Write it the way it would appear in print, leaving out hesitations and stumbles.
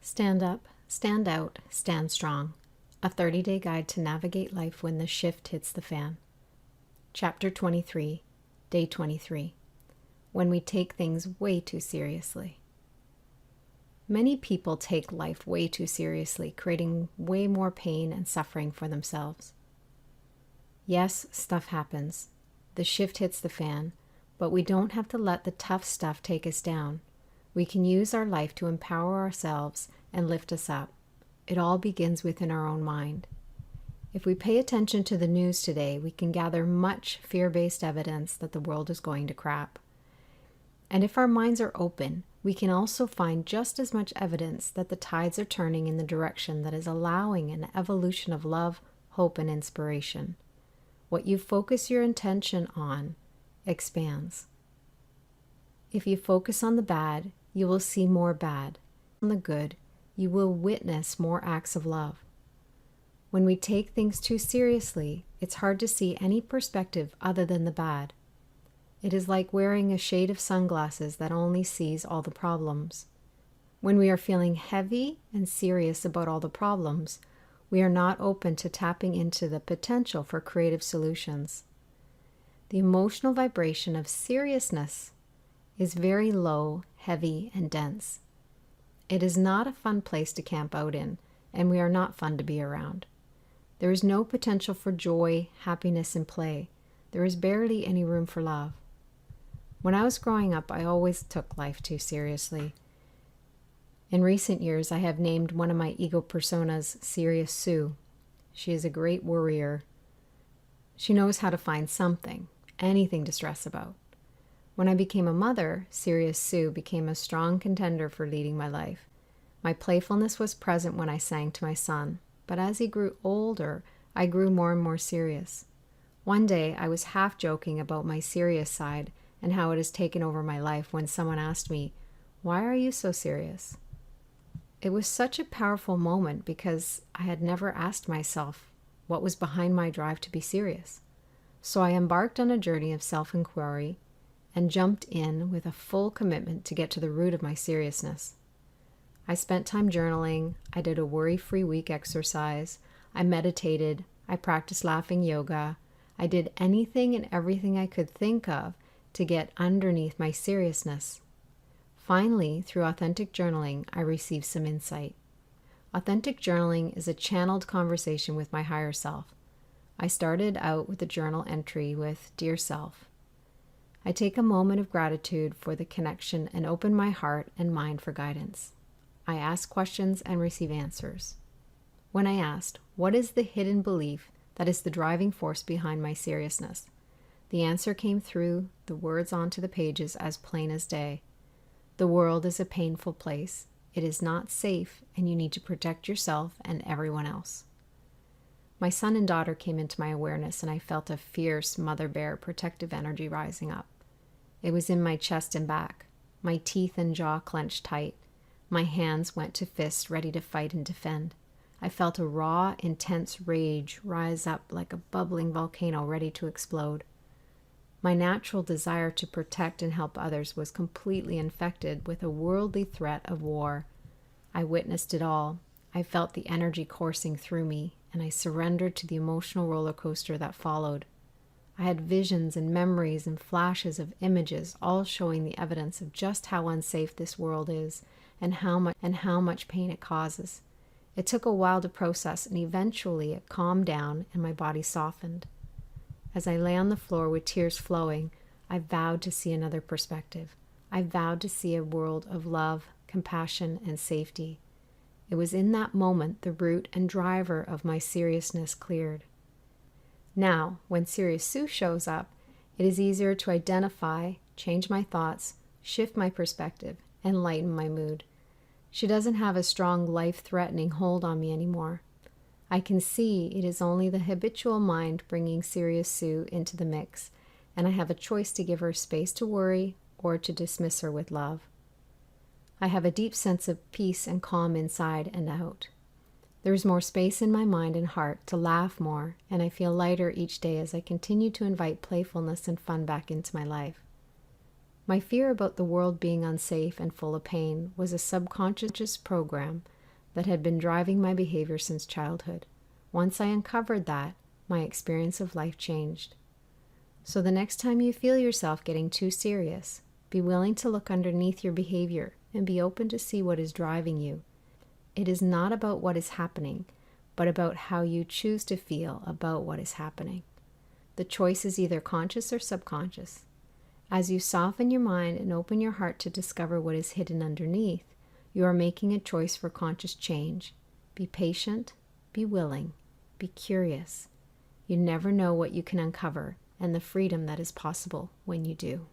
Stand up, stand out, stand strong. A 30-day guide to navigate life when the shift hits the fan. Chapter 23, Day 23. When we take things way too seriously. Many people take life way too seriously, creating way more pain and suffering for themselves. Yes, stuff happens. The shift hits the fan, but we don't have to let the tough stuff take us down. We can use our life to empower ourselves and lift us up. It all begins within our own mind. If we pay attention to the news today, we can gather much fear-based evidence that the world is going to crap. And if our minds are open, we can also find just as much evidence that the tides are turning in the direction that is allowing an evolution of love, hope, and inspiration. What you focus your intention on expands. If you focus on the bad, you will see more bad. On the good, you will witness more acts of love. When we take things too seriously, it's hard to see any perspective other than the bad. It is like wearing a shade of sunglasses that only sees all the problems. When we are feeling heavy and serious about all the problems, we are not open to tapping into the potential for creative solutions. The emotional vibration of seriousness is very low, heavy, and dense. It is not a fun place to camp out in, and we are not fun to be around. There is no potential for joy, happiness, and play. There is barely any room for love. When I was growing up, I always took life too seriously. In recent years, I have named one of my ego personas Serious Sue. She is a great worrier. She knows how to find something, anything to stress about. When I became a mother, Serious Sue became a strong contender for leading my life. My playfulness was present when I sang to my son, but as he grew older, I grew more and more serious. One day, I was half joking about my serious side and how it has taken over my life when someone asked me, "Why are you so serious?" It was such a powerful moment because I had never asked myself what was behind my drive to be serious. So I embarked on a journey of self-inquiry and jumped in with a full commitment to get to the root of my seriousness. I spent time journaling, I did a worry-free week exercise, I meditated, I practiced laughing yoga, I did anything and everything I could think of to get underneath my seriousness. Finally, through authentic journaling, I received some insight. Authentic journaling is a channeled conversation with my higher self. I started out with a journal entry with "Dear Self." I take a moment of gratitude for the connection and open my heart and mind for guidance. I ask questions and receive answers. When I asked, what is the hidden belief that is the driving force behind my seriousness? The answer came through the words onto the pages as plain as day. The world is a painful place. It is not safe, and you need to protect yourself and everyone else. My son and daughter came into my awareness, and I felt a fierce mother bear protective energy rising up. It was in my chest and back. My teeth and jaw clenched tight. My hands went to fists, ready to fight and defend. I felt a raw, intense rage rise up like a bubbling volcano ready to explode. My natural desire to protect and help others was completely infected with a worldly threat of war. I witnessed it all. I felt the energy coursing through me, and I surrendered to the emotional roller coaster that followed. I had visions and memories and flashes of images, all showing the evidence of just how unsafe this world is and how much pain it causes. It took a while to process, and eventually it calmed down and my body softened. As I lay on the floor with tears flowing, I vowed to see another perspective. I vowed to see a world of love, compassion, and safety. It was in that moment the root and driver of my seriousness cleared. Now, when Serious Sue shows up, it is easier to identify, change my thoughts, shift my perspective, and lighten my mood. She doesn't have a strong, life-threatening hold on me anymore. I can see it is only the habitual mind bringing Serious Sue into the mix, and I have a choice to give her space to worry or to dismiss her with love. I have a deep sense of peace and calm inside and out. There is more space in my mind and heart to laugh more, and I feel lighter each day as I continue to invite playfulness and fun back into my life. My fear about the world being unsafe and full of pain was a subconscious program that had been driving my behavior since childhood. Once I uncovered that, my experience of life changed. So the next time you feel yourself getting too serious, be willing to look underneath your behavior and be open to see what is driving you. It is not about what is happening, but about how you choose to feel about what is happening. The choice is either conscious or subconscious. As you soften your mind and open your heart to discover what is hidden underneath, you are making a choice for conscious change. Be patient, be willing, be curious. You never know what you can uncover and the freedom that is possible when you do.